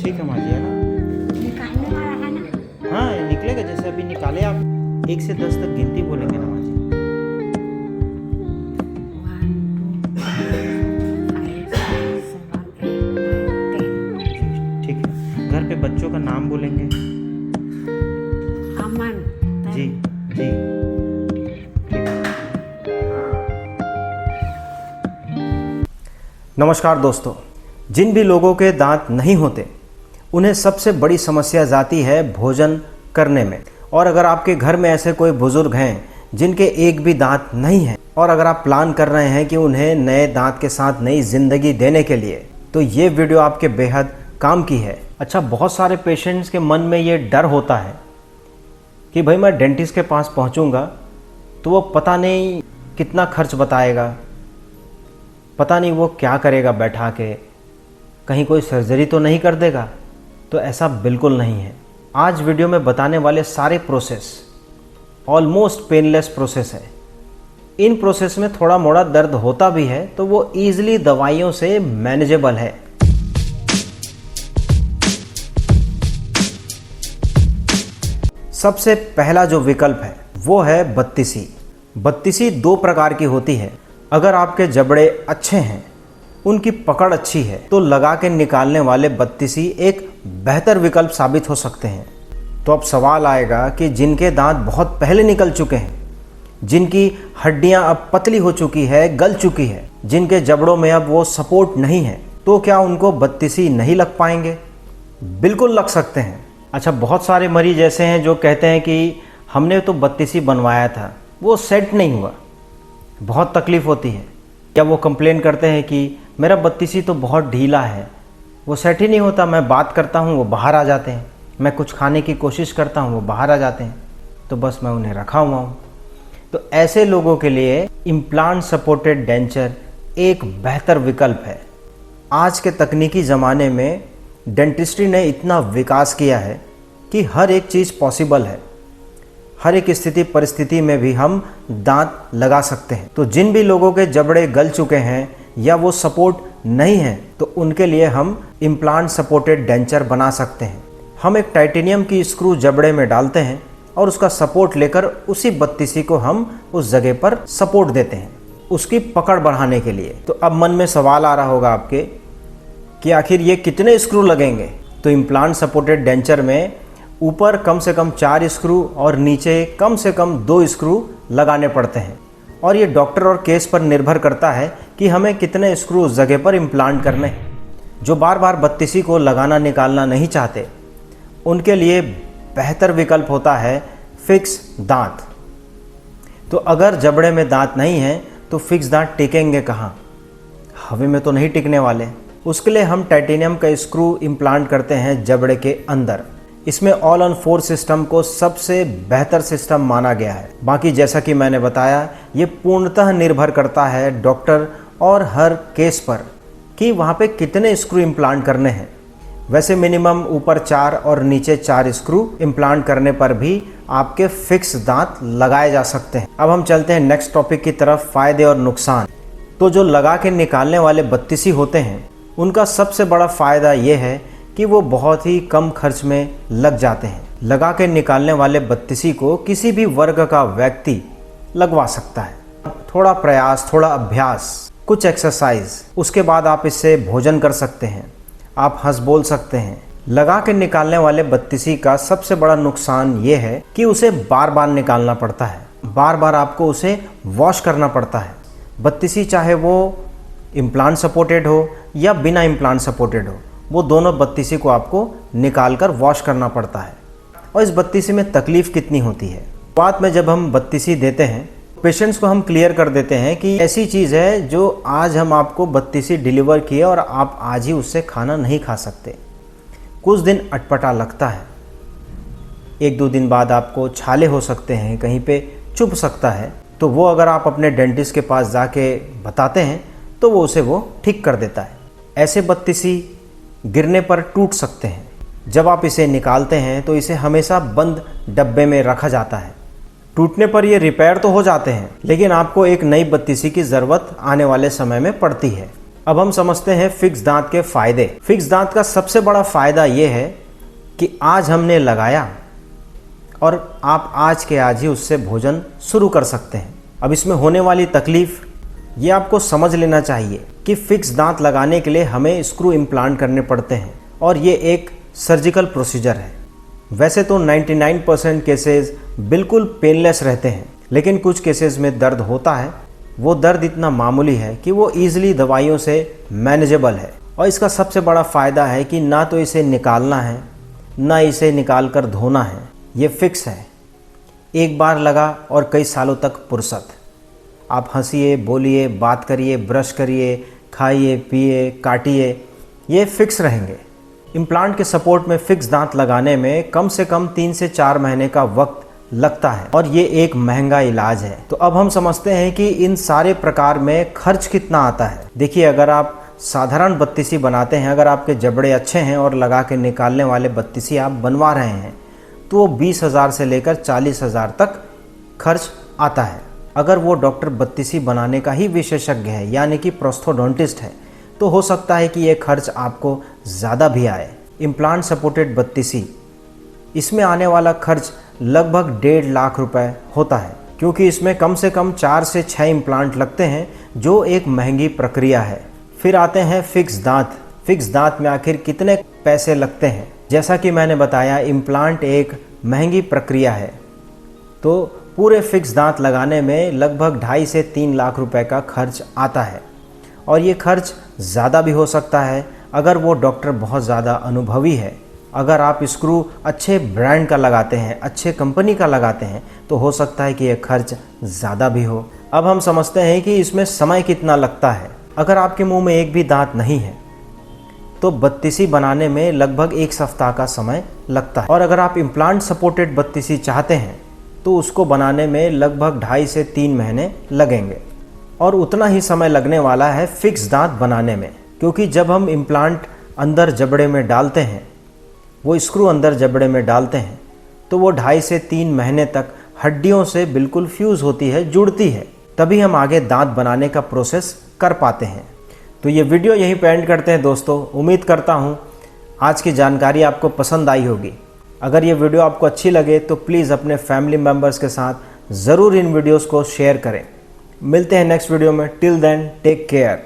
ठीक है माँ जी, है ना? निकालने वाला है ना? हाँ ये निकलेगा, जैसे अभी निकाले आप 1 से 10 तक गिनती बोलेंगे ना माँ जी। 1 2 3 4 5 6 7 8 9 10। ठीक है, घर पे बच्चों का नाम बोलेंगे। अमन। जी जी, ठीक है। नमस्कार दोस्तों, जिन भी लोगों के दांत नहीं होते उन्हें सबसे बड़ी समस्या जाती है भोजन करने में। और अगर आपके घर में ऐसे कोई बुजुर्ग हैं जिनके एक भी दांत नहीं है और अगर आप प्लान कर रहे हैं कि उन्हें नए दांत के साथ नई ज़िंदगी देने के लिए, तो ये वीडियो आपके बेहद काम की है। अच्छा, बहुत सारे पेशेंट्स के मन में ये डर होता है कि भाई मैं डेंटिस्ट के पास पहुंचूंगा तो वो पता नहीं कितना खर्च बताएगा, पता नहीं वो क्या करेगा बैठा के, कहीं कोई सर्जरी तो नहीं कर देगा। तो ऐसा बिल्कुल नहीं है। आज वीडियो में बताने वाले सारे प्रोसेस ऑलमोस्ट पेनलेस प्रोसेस है। इन प्रोसेस में थोड़ा मोड़ा दर्द होता भी है तो वो ईजिली दवाइयों से मैनेजेबल है। सबसे पहला जो विकल्प है वो है बत्तीसी। बत्तीसी 2 प्रकार की होती है। अगर आपके जबड़े अच्छे हैं, उनकी पकड़ अच्छी है, तो लगा के निकालने वाले बत्तीसी एक बेहतर विकल्प साबित हो सकते हैं। तो अब सवाल आएगा कि जिनके दांत बहुत पहले निकल चुके हैं, जिनकी हड्डियां अब पतली हो चुकी है, गल चुकी है, जिनके जबड़ों में अब वो सपोर्ट नहीं है, तो क्या उनको बत्तीसी नहीं लग पाएंगे? बिल्कुल लग सकते हैं। अच्छा, बहुत सारे मरीज ऐसे हैं जो कहते हैं कि हमने तो बत्तीसी बनवाया था, वो सेट नहीं हुआ, बहुत तकलीफ़ होती है। या वो कंप्लेन करते हैं कि मेरा बत्तीसी तो बहुत ढीला है, वो सेट ही नहीं होता, मैं बात करता हूँ वो बाहर आ जाते हैं, मैं कुछ खाने की कोशिश करता हूँ वो बाहर आ जाते हैं, तो बस मैं उन्हें रखा हुआ हूँ। तो ऐसे लोगों के लिए इम्प्लांट सपोर्टेड डेंचर एक बेहतर विकल्प है। आज के तकनीकी ज़माने में डेंटिस्ट्री ने इतना विकास किया है कि हर एक चीज़ पॉसिबल है। हर एक स्थिति परिस्थिति में भी हम दांत लगा सकते हैं। तो जिन भी लोगों के जबड़े गल चुके हैं या वो सपोर्ट नहीं है, तो उनके लिए हम इम्प्लांट सपोर्टेड डेंचर बना सकते हैं। हम एक टाइटेनियम की स्क्रू जबड़े में डालते हैं और उसका सपोर्ट लेकर उसी बत्तीसी को हम उस जगह पर सपोर्ट देते हैं, उसकी पकड़ बढ़ाने के लिए। तो अब मन में सवाल आ रहा होगा आपके कि आखिर ये कितने स्क्रू लगेंगे? तो इम्प्लांट सपोर्टेड डेंचर में ऊपर कम से कम 4 स्क्रू और नीचे कम से कम 2 स्क्रू लगाने पड़ते हैं। और ये डॉक्टर और केस पर निर्भर करता है कि हमें कितने स्क्रू उस जगह पर इम्प्लांट करने हैं। जो बार बार बत्तीसी को लगाना निकालना नहीं चाहते, उनके लिए बेहतर विकल्प होता है फिक्स दांत। तो अगर जबड़े में दांत नहीं है तो फिक्स दांत टिकेंगे कहाँ? हवा में तो नहीं टिकने वाले। उसके लिए हम टाइटेनियम का स्क्रू इम्प्लांट करते हैं जबड़े के अंदर। इसमें ऑल ऑन 4 सिस्टम को सबसे बेहतर सिस्टम माना गया है। बाकी जैसा कि मैंने बताया, ये पूर्णतः निर्भर करता है डॉक्टर और हर केस पर कि वहाँ पे कितने स्क्रू इम्प्लांट करने हैं। वैसे मिनिमम ऊपर 4 और नीचे 4 स्क्रू इम्प्लांट करने पर भी आपके फिक्स दांत लगाए जा सकते हैं। अब हम चलते हैं नेक्स्ट टॉपिक की तरफ, फ़ायदे और नुकसान। तो जो लगा के निकालने वाले बत्तीसी होते हैं, उनका सबसे बड़ा फ़ायदा ये है कि वो बहुत ही कम खर्च में लग जाते हैं। लगा के निकालने वाले बत्तीसी को किसी भी वर्ग का व्यक्ति लगवा सकता है। थोड़ा प्रयास, थोड़ा अभ्यास, कुछ एक्सरसाइज, उसके बाद आप इससे भोजन कर सकते हैं, आप हंस बोल सकते हैं। लगा के निकालने वाले बत्तीसी का सबसे बड़ा नुकसान ये है कि उसे बार बार निकालना पड़ता है, बार बार आपको उसे वॉश करना पड़ता है। बत्तीसी चाहे वो इम्प्लांट सपोर्टेड हो या बिना इम्प्लांट सपोर्टेड हो, वो दोनों बत्तीसी को आपको निकाल कर वॉश करना पड़ता है। और इस बत्तीसी में तकलीफ़ कितनी होती है? बात में जब हम बत्तीसी देते हैं, पेशेंट्स को हम क्लियर कर देते हैं कि ऐसी चीज़ है जो आज हम आपको बत्तीसी डिलीवर किए और आप आज ही उससे खाना नहीं खा सकते। कुछ दिन अटपटा लगता है, 1-2 दिन बाद आपको छाले हो सकते हैं, कहीं पे चुभ सकता है। तो वो अगर आप अपने डेंटिस्ट के पास जाके बताते हैं तो वो उसे ठीक कर देता है। ऐसे बत्तीसी गिरने पर टूट सकते हैं। जब आप इसे निकालते हैं तो इसे हमेशा बंद डब्बे में रखा जाता है। टूटने पर ये रिपेयर तो हो जाते हैं, लेकिन आपको एक नई बत्तीसी की ज़रूरत आने वाले समय में पड़ती है। अब हम समझते हैं फिक्स दांत के फायदे। फिक्स दांत का सबसे बड़ा फायदा ये है कि आज हमने लगाया और आप आज के आज ही उससे भोजन शुरू कर सकते हैं। अब इसमें होने वाली तकलीफ ये आपको समझ लेना चाहिए कि फिक्स दांत लगाने के लिए हमें स्क्रू इम्प्लांट करने पड़ते हैं और ये एक सर्जिकल प्रोसीजर है। वैसे तो 99% केसेस बिल्कुल पेनलेस रहते हैं, लेकिन कुछ केसेस में दर्द होता है। वो दर्द इतना मामूली है कि वो ईजिली दवाइयों से मैनेजेबल है। और इसका सबसे बड़ा फ़ायदा है कि ना तो इसे निकालना है ना इसे निकाल कर धोना है। ये फिक्स है, एक बार लगा और कई सालों तक फुर्सत। आप हंसिए, बोलिए, बात करिए, ब्रश करिए, खाइए, पिए, काटिए, ये फिक्स रहेंगे। इम्प्लांट के सपोर्ट में फिक्स दांत लगाने में कम से कम 3 से 4 महीने का वक्त लगता है और ये एक महंगा इलाज है। तो अब हम समझते हैं कि इन सारे प्रकार में खर्च कितना आता है। देखिए, अगर आप साधारण बत्तीसी बनाते हैं, अगर आपके जबड़े अच्छे हैं और लगा के निकालने वाले बत्तीसी आप बनवा रहे हैं, तो वो 20,000 से लेकर 40,000 तक खर्च आता है। अगर वो डॉक्टर बत्तीसी बनाने का ही विशेषज्ञ है, यानी कि प्रोस्थोडोंटिस्ट है, तो हो सकता है कि ये खर्च आपको ज़्यादा भी आए। इम्प्लांट सपोर्टेड बत्तीसी, इसमें आने वाला खर्च लगभग 1.5 लाख रुपए होता है, क्योंकि इसमें कम से कम 4 से 6 इम्प्लांट लगते हैं, जो एक महंगी प्रक्रिया है। फिर आते हैं फिक्स दांत। फिक्स दांत में आखिर कितने पैसे लगते हैं? जैसा कि मैंने बताया, इम्प्लांट एक महंगी प्रक्रिया है, तो पूरे फिक्स दांत लगाने में लगभग 2.5 से 3 लाख रुपए का खर्च आता है। और ये खर्च ज़्यादा भी हो सकता है अगर वो डॉक्टर बहुत ज़्यादा अनुभवी है। अगर आप स्क्रू अच्छे ब्रांड का लगाते हैं, अच्छे कंपनी का लगाते हैं, तो हो सकता है कि ये खर्च ज़्यादा भी हो। अब हम समझते हैं कि इसमें समय कितना लगता है। अगर आपके मुंह में एक भी दांत नहीं है तो बत्तीसी बनाने में लगभग 1 सप्ताह का समय लगता है। और अगर आप इम्प्लांट सपोर्टेड बत्तीसी चाहते हैं तो उसको बनाने में लगभग 2.5 से 3 महीने लगेंगे। और उतना ही समय लगने वाला है फिक्स दांत बनाने में, क्योंकि जब हम इम्प्लांट अंदर जबड़े में डालते हैं, वो स्क्रू अंदर जबड़े में डालते हैं, तो वो 2.5 से 3 महीने तक हड्डियों से बिल्कुल फ्यूज़ होती है, जुड़ती है। तभी हम आगे दांत बनाने का प्रोसेस कर पाते हैं। तो ये वीडियो यहीं पे एंड करते हैं दोस्तों। उम्मीद करता हूँ आज की जानकारी आपको पसंद आई होगी। अगर ये वीडियो आपको अच्छी लगे तो प्लीज़ अपने फैमिली मेम्बर्स के साथ ज़रूर इन वीडियोज़ को शेयर करें। मिलते हैं नेक्स्ट वीडियो में। Till then take care.